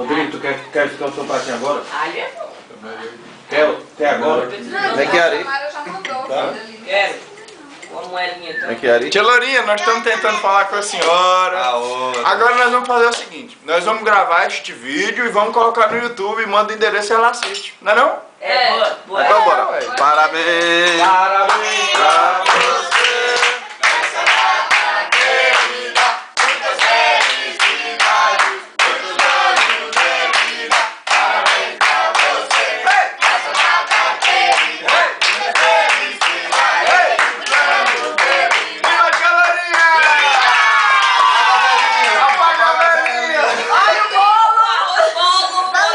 Rodrigo, tu quer ficar o seu pratinho agora? Aí é bom. Quer agora? Vem aqui, Ari. Já mandou. Tá. Quero. Uma moedinha Vem também. aqui, Ari. Tia Lourinha, nós estamos tentando falar com a senhora. Agora nós vamos fazer o seguinte, nós vamos gravar este vídeo e vamos colocar no YouTube, manda o endereço e ela assiste. Não é não? É, boa, boa. Então bora. ué. Parabéns. Parabéns pra você. Viva Tia Lourinha! Apaga a velhinha! Ai, o bolo!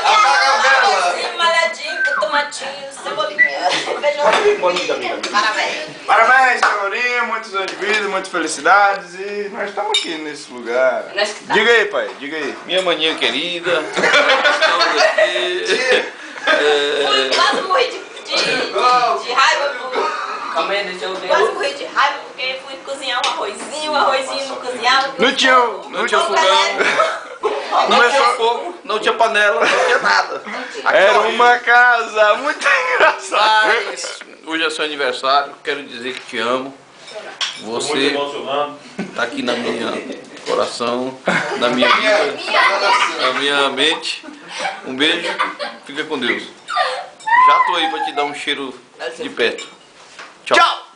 Apaga a vela! Arrozinho malhadinho, com tomatinho, cebolinha, feijãozinho. Parabéns. Parabéns, Tia Lourinha, muitos anos de vida, muitas felicidades e nós estamos aqui nesse lugar. Nós que tá. Diga aí, pai, diga aí. Minha maninha querida. Estamos aqui. Quase morri de raiva. Calma aí, deixa eu ver. Quase morri de raiva porque fui cozinhar um arrozinho não cozinhava. Não tinha fogão. Não tinha fogo, não tinha panela, não tinha nada. Era uma casa muito engraçada. Mas hoje é seu aniversário, quero dizer que te amo. Muito Você emocionado. tá aqui na minha coração, na minha vida, na minha mente. Um beijo, fica com Deus. Já tô aí pra te dar um cheiro de perto. Tchau.